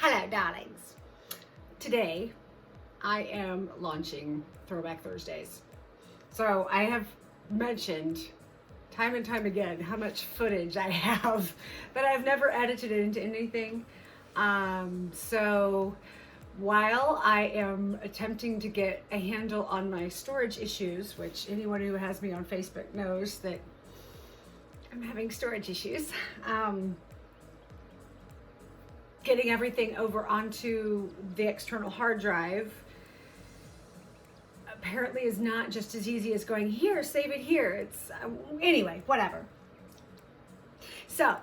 Hello, darlings. Today, I am launching Throwback Thursdays. So I have mentioned time and time again how much footage I have, but I've never edited it into anything. So while I am attempting to get a handle on my storage issues, which anyone who has me on Facebook knows that I'm having storage issues, getting everything over onto the external hard drive apparently is not just as easy as going here, save it here. It's anyway, whatever. So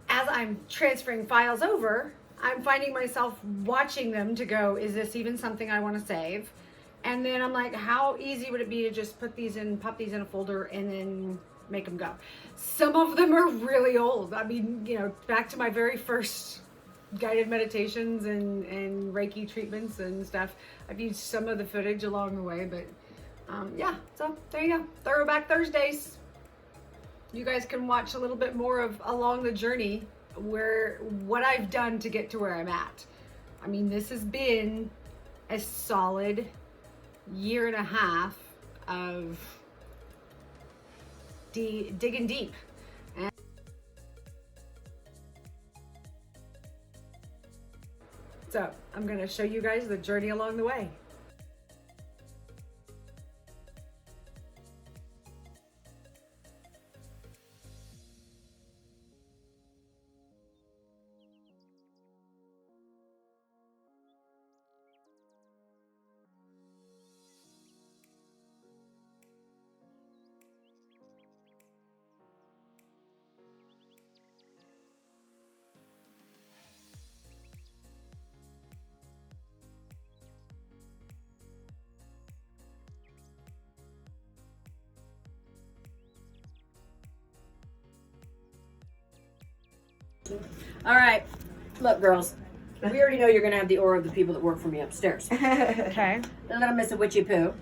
as I'm transferring files over, I'm finding myself watching them to go, is this even something I want to save? And then I'm like, how easy would it be to just put these in, pop these in a folder and then make them go? Some of them are really old. I mean, you know, back to my very first guided meditations and Reiki treatments and stuff. I've used some of the footage along the way, but yeah, so there you go. Throwback Thursdays. You guys can watch a little bit more of along the journey where what I've done to get to where I'm at. I mean, this has been a solid year and a half of digging deep. So I'm going to show you guys the journey along the way. All right, look, girls. We already know you're going to have the aura of the people that work for me upstairs. Okay. A little Miss Witchy Poo.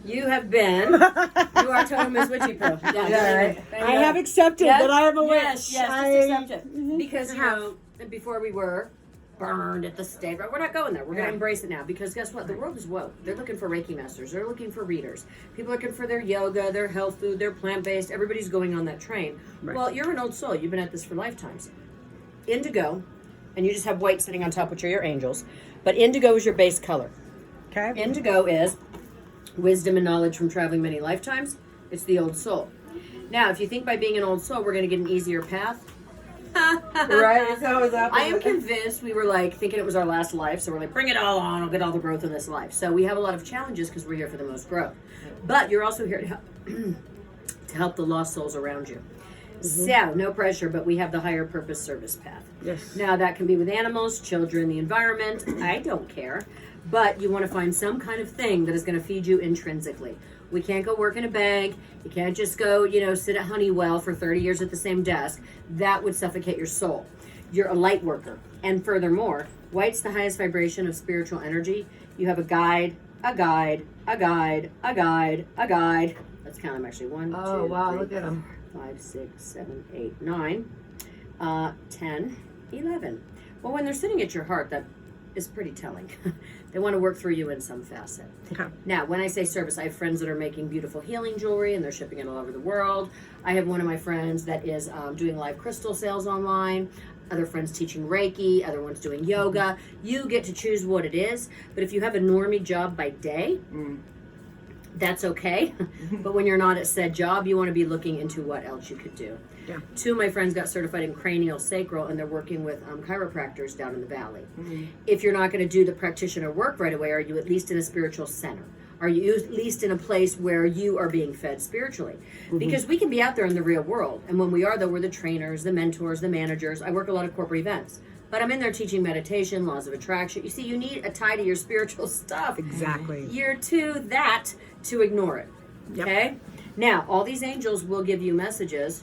You have been. You are total Miss Witchy Poo. Yeah, I have accepted that I am a witch. Yes, just accept it. Because, you know, before we were burned at the stake. We're not going there. We're going to embrace it now. Because guess what? The world is woke. They're looking for Reiki masters. They're looking for readers. People are looking for their yoga, their health food, their plant-based. Everybody's going on that train. Right. Well, you're an old soul. You've been at this for lifetimes. Indigo, and you just have white sitting on top, which are your angels. But indigo is your base color. Okay. Indigo is wisdom and knowledge from traveling many lifetimes. It's the old soul. Now, if you think by being an old soul, we're going to get an easier path. Right? So is that I am convinced we were like thinking it was our last life, so we're like, bring it all on, I'll get all the growth in this life. So we have a lot of challenges because we're here for the most growth. But you're also here to help, to help the lost souls around you. So, no pressure, but we have the higher purpose service path. Yes. Now, that can be with animals, children, the environment. I don't care. But you want to find some kind of thing that is going to feed you intrinsically. We can't go work in a bank. You can't just go, you know, sit at Honeywell for 30 years at the same desk. That would suffocate your soul. You're a light worker. And furthermore, white's the highest vibration of spiritual energy. You have a guide, a guide, a guide, a guide, a guide. Let's count them actually. 1, 2, wow, 3, look at them. 5, 6, 7, 8, 9, 10, 11. Well, when they're sitting at your heart, that is pretty telling. They want to work through you in some facet. Okay. Now, when I say service, I have friends that are making beautiful healing jewelry and they're shipping it all over the world. I have one of my friends that is doing live crystal sales online. Other friends teaching Reiki. Other ones doing yoga. You get to choose what it is. But if you have a normie job by day, that's okay. But when you're not at said job, you want to be looking into what else you could do. Yeah. 2 of my friends got certified in cranial sacral, and they're working with chiropractors down in the valley. If you're not going to do the practitioner work right away, are you at least in a spiritual center? Are you at least in a place where you are being fed spiritually? Because we can be out there in the real world. And when we are, though, we're the trainers, the mentors, the managers. I work a lot of corporate events. But I'm in there teaching meditation, laws of attraction. You see, you need a tie to your spiritual stuff. Exactly. You're to that to ignore it. Okay? Now, all these angels will give you messages,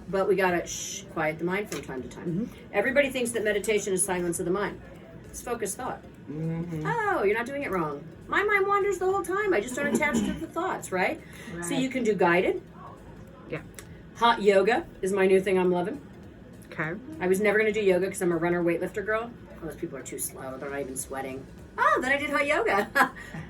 but we got to quiet the mind from time to time. Everybody thinks that meditation is silence of the mind. It's focused thought. Oh, you're not doing it wrong. My mind wanders the whole time. I just aren't attached to the thoughts, right? So you can do guided. Yeah. Hot yoga is my new thing I'm loving. Okay. I was never going to do yoga because I'm a runner weightlifter girl. Oh, those people are too slow. They're not even sweating. Oh, then I did hot yoga.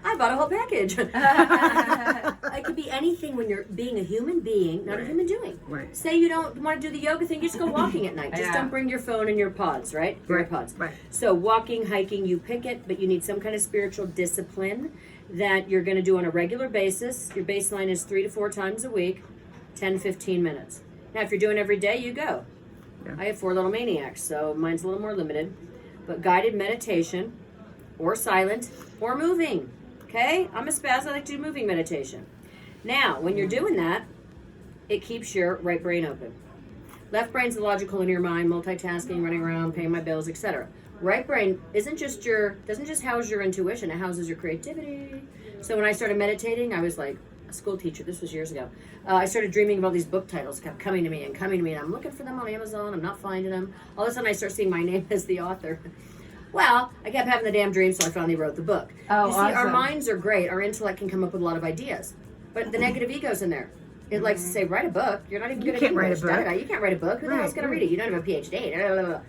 I bought a whole package. It could be anything when you're being a human being, not a human doing. Right. Say you don't want to do the yoga thing, you just go walking at night. Just don't bring your phone and your pods, right? Your pods. Right. So walking, hiking, you pick it, but you need some kind of spiritual discipline that you're going to do on a regular basis. Your baseline is 3 to 4 times a week, 10, 15 minutes. Now, if you're doing every day, you go. Yeah. I have 4 little maniacs, so mine's a little more limited. But guided meditation, or silent, or moving. Okay? I'm a spaz. I like to do moving meditation. Now, when you're doing that, it keeps your right brain open. Left brain's the logical in your mind, multitasking, running around, paying my bills, etc. Right brain doesn't just house your intuition, it houses your creativity. So when I started meditating, I was like a school teacher. This was years ago. I started dreaming about these book titles kept coming to me, and I'm looking for them on Amazon. I'm not finding them. All of a sudden, I start seeing my name as the author. Well, I kept having the damn dream, so I finally wrote the book. Oh, you see, awesome. our minds are great. Our intellect can come up with a lot of ideas. But the negative ego's in there. It likes to say, write a book. You're not even good at can't write a English. book. Da-da-da. You can't write a book. Who the hell's going to read it? You don't have a PhD. Da-da-da-da.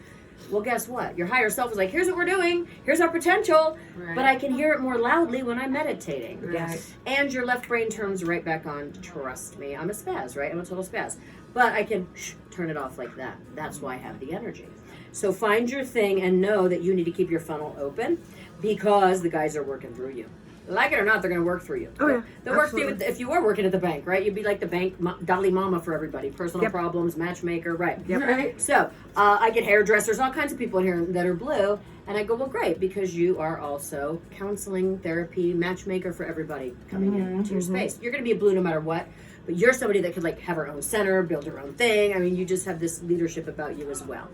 Well, guess what? Your higher self is like, here's what we're doing. Here's our potential. Right. But I can hear it more loudly when I'm meditating. Yes. And your left brain turns right back on. Trust me. I'm a spaz, right? I'm a total spaz. But I can turn it off like that. That's why I have the energy. So find your thing and know that you need to keep your funnel open because the guys are working through you. Like it or not, they're going to work through you. Oh, yeah. They'll work Absolutely. through, if you were working at the bank, right? You'd be like the bank Dalai Mama for everybody. Personal Yep. problems, matchmaker, right? Yep. Right. So I get hairdressers, all kinds of people in here that are blue. And I go, well, great, because you are also counseling, therapy, matchmaker for everybody coming into your space. You're going to be a blue no matter what. But you're somebody that could like have her own center, build her own thing. I mean, you just have this leadership about you as well.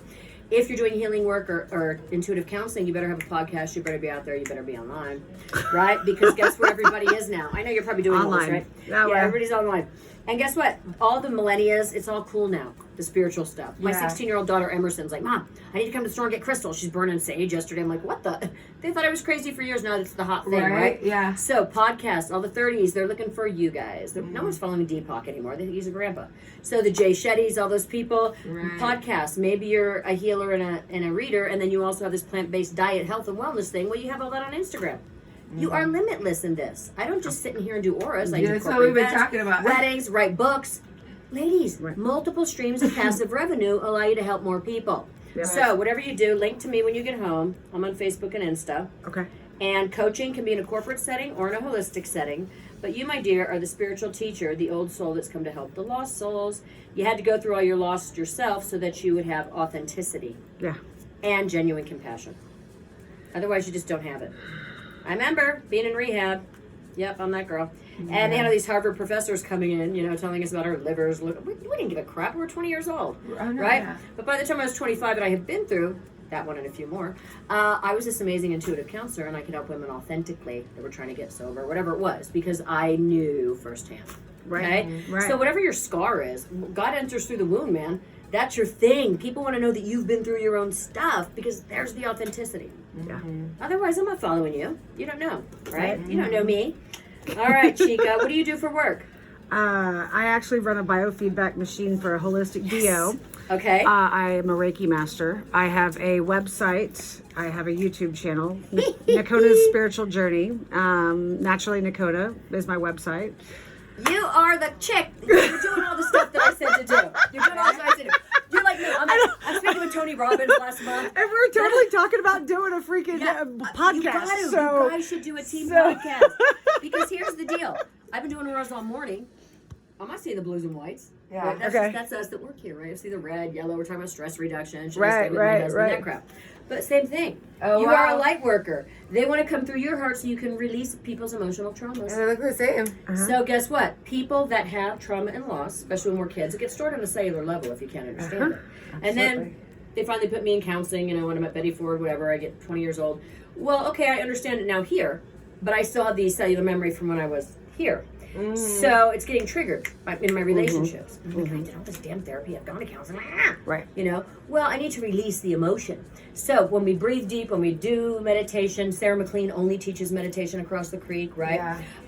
If you're doing healing work or intuitive counseling, you better have a podcast. You better be out there. You better be online, right? Because guess where everybody is now? I know you're probably doing all this, Online. right? That way. Everybody's online. And guess what? All the millennials, it's all cool now, the spiritual stuff. My Yeah. 16-year-old daughter Emerson's like, Mom, I need to come to the store and get crystals. She's burning sage yesterday. I'm like, what the? They thought I was crazy for years. Now it's the hot thing, right? Yeah. So podcasts, all the 30s, they're looking for you guys. No one's following Deepak anymore. They think he's a grandpa. So the Jay Shettys, all those people, Right. podcasts. Maybe you're a healer and a reader, and then you also have this plant-based diet, health, and wellness thing. Well, you have all that on Instagram. You are limitless in this. I don't just sit in here and do auras. I do That's what corporate we've been events, talking about. weddings, write books. Ladies, Right. multiple streams of passive revenue allow you to help more people. Yep. So whatever you do, link to me when you get home. I'm on Facebook and Insta. Okay. And coaching can be in a corporate setting or in a holistic setting. But you, my dear, are the spiritual teacher, the old soul that's come to help the lost souls. You had to go through all your lost yourself so that you would have authenticity Yeah. and genuine compassion. Otherwise, you just don't have it. I remember being in rehab. Yep, I'm that girl. And they had all these Harvard professors coming in, you know, telling us about our livers. We didn't give a crap. We were 20 years old, Oh, no, right? yeah. But by the time I was 25 and I had been through that one and a few more, I was this amazing intuitive counselor, and I could help women authentically that were trying to get sober, whatever it was, because I knew firsthand. Right. Okay? Right. So whatever your scar is, God enters through the wound, man. That's your thing. People want to know that you've been through your own stuff because there's the authenticity. Yeah. Otherwise, I'm not following you. You don't know, right? You don't know me. All right, Chica, what do you do for work? I actually run a biofeedback machine for a holistic DO. Okay. I am a Reiki master. I have a website. I have a YouTube channel, Nakona's Spiritual Journey. Naturally Nakona is my website. You are the chick. You're doing all the stuff that I said to do. You're doing all the stuff I said to do. You're like me. I'm speaking with Tony Robbins last month. And we're totally talking about doing a freaking podcast. You got to. So You guys should do a team podcast. Because here's the deal. I've been doing auras all morning. I'm not seeing the blues and whites. Yeah. Right? Okay. That's us that work here, right? I see the red, yellow. We're talking about stress reduction. Should I Right, stay with my right, husband? right. That crap. But same thing. Oh, you wow. are a light worker. They want to come through your heart so you can release people's emotional traumas. And they look the same. So guess what? People that have trauma and loss, especially when we're kids, it gets stored on a cellular level if you can't understand it. And then they finally put me in counseling, you know, when I'm at Betty Ford, whatever, I get 20 years old. Well, okay, I understand it now here, but I still have the cellular memory from when I was here. So it's getting triggered in my relationships. I'm like, I did all this damn therapy. I've gone to counseling. Right. You know, well, I need to release the emotion. So when we breathe deep, when we do meditation, Sarah McLean only teaches meditation across the creek, right?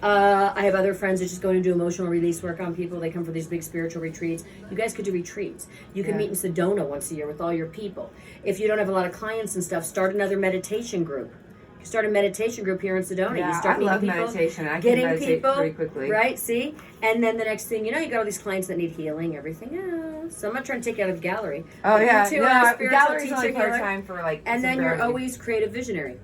Yeah. I have other friends that just go in and do emotional release work on people. They come for these big spiritual retreats. You guys could do retreats. You can meet in Sedona once a year with all your people. If you don't have a lot of clients and stuff, start another meditation group. You start a meditation group here in Sedona. Yeah, you start I meeting love people, meditation. I can getting meditate people, pretty quickly. right? See? And then the next thing you know, you got all these clients that need healing, everything else. So I'm not trying to take you out of the gallery. Oh, But yeah. you two No, are a the spiritual gallery's teacher only healer. part-time for, like, And then you're temporary. always creative visionary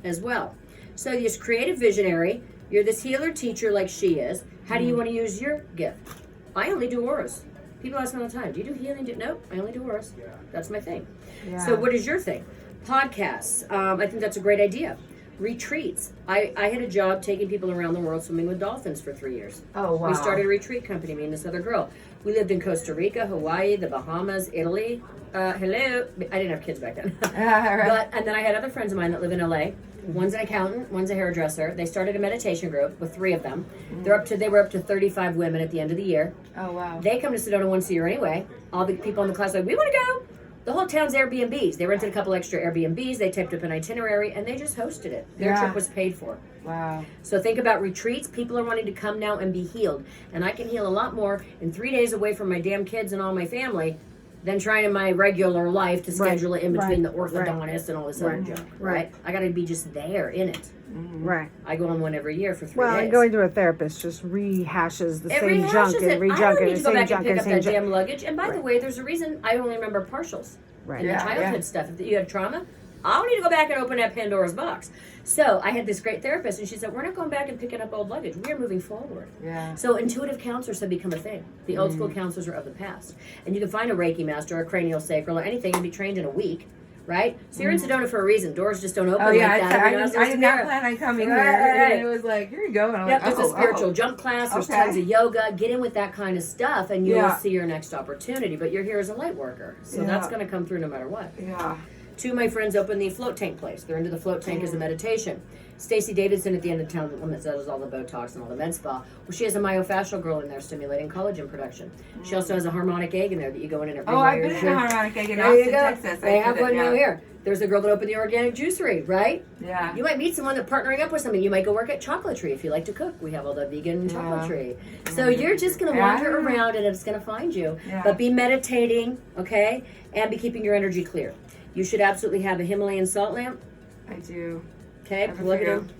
as well. So you're creative visionary. You're this healer teacher like she is. How do you want to use your gift? I only do auras. People ask me all the time, do you do healing? Nope, I only do auras. That's my thing. Yeah. So what is your thing? Podcasts. I think that's a great idea. Retreats. I had a job taking people around the world swimming with dolphins for 3 years. Oh, wow. We started a retreat company, me and this other girl. We lived in Costa Rica, Hawaii, the Bahamas, Italy. Hello. I didn't have kids back then. Right. And then I had other friends of mine that live in LA. One's an accountant, one's a hairdresser. They started a meditation group with 3 of them. They were up to 35 women at the end of the year. Oh, wow. They come to Sedona once a year anyway. All the people in the class are like, we want to go. The whole town's Airbnbs. They rented a couple extra Airbnbs. They typed up an itinerary, and they just hosted it. Their trip was paid for. Wow. So think about retreats. People are wanting to come now and be healed. And I can heal a lot more in 3 days away from my damn kids and all my family than trying in my regular life to schedule it in between the orthodontist and all this other junk. Right? I got to be just there in it. Right. I go on one every year for 3 Well, days. and going to a therapist just rehashes the It same rehashes junk it. and I re-junk don't and need the to go same back and junk pick and up same that junk. damn luggage. And by the way, there's a reason I only remember partials. Right. In the Yeah, childhood yeah. stuff. If you had trauma, I don't need to go back and open that Pandora's box. So I had this great therapist, and she said, we're not going back and picking up old luggage. We are moving forward. Yeah. So intuitive counselors have become a thing. The old school counselors are of the past. And you can find a Reiki master or a cranial sacral or anything and be trained in a week, right? So you're in Sedona for a reason. Doors just don't open Oh, yeah. like that. I did not plan on coming here. Right. And it was like, here you go. And I'm Yep, like, there's a spiritual jump class. There's Okay. tons of yoga. Get in with that kind of stuff, and you'll Yeah. see your next opportunity. But you're here as a light worker, so that's going to come through no matter what. Yeah. 2 of my friends opened the float tank place. They're into the float tank as a meditation. Stacy Davidson at the end of town, the one that does all the Botox and all the med spa. Well, she has a myofascial girl in there stimulating collagen production. She also has a harmonic egg in there that you go in and every Oh, I've year. been in a harmonic egg in There you Austin, go. Texas. They have one now yeah. here. There's a girl that opened the organic juicery, right? Yeah. You might meet someone that partnering up with something. You might go work at Chocolatry if you like to cook. We have all the vegan chocolatry. So you're just going to wander around and it's going to find you. Yeah. But be meditating, okay? And be keeping your energy clear. You should absolutely have a Himalayan salt lamp, I do. okay? I have a Plug it few. in.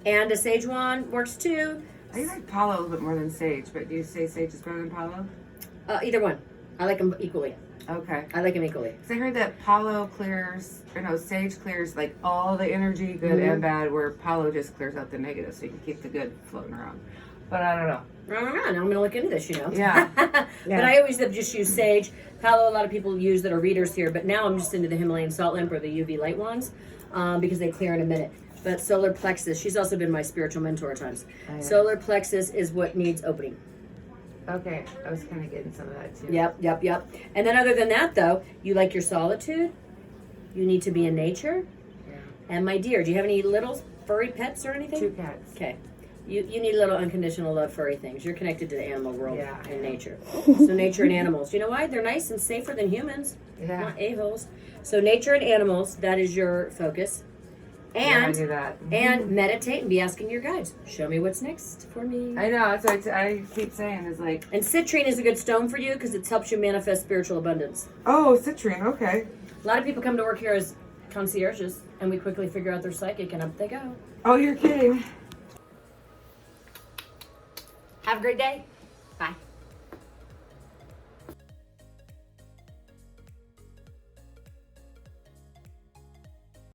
And a sage wand works too. I like Palo a little bit more than Sage, but do you say Sage is better than Palo? Either one. I like them equally. Okay. I like them equally. Because I heard that Palo clears, or no, Sage clears like all the energy, good and bad, where Palo just clears out the negative, so you can keep the good floating around. But I don't know. I don't know. Now I'm going to look into this, you know. Yeah. But I always have just used sage. Palo, a lot of people use that are readers here, but now I'm just into the Himalayan salt lamp or the UV light ones because they clear in a minute. But solar plexus, she's also been my spiritual mentor at times. Oh, yeah. Solar plexus is what needs opening. Okay. I was kind of getting some of that too. Yep. And then other than that, though, you like your solitude. You need to be in nature. Yeah. And my dear, do you have any little furry pets or anything? 2 cats. Okay. You need a little unconditional love furry things. You're connected to the animal world Yeah, I and am. nature. So nature and animals. You know why? They're nice and safer than humans. Yeah. Not a-holes. So nature and animals, that is your focus. Yeah, I And do that. and meditate and be asking your guides, show me what's next for me. I know. That's what I keep saying is like, And citrine is a good stone for you because it helps you manifest spiritual abundance. oh, citrine. Okay. A lot of people come to work here as concierges, and we quickly figure out they're psychic, and up they go. Oh, you're kidding. Have a great day. Bye.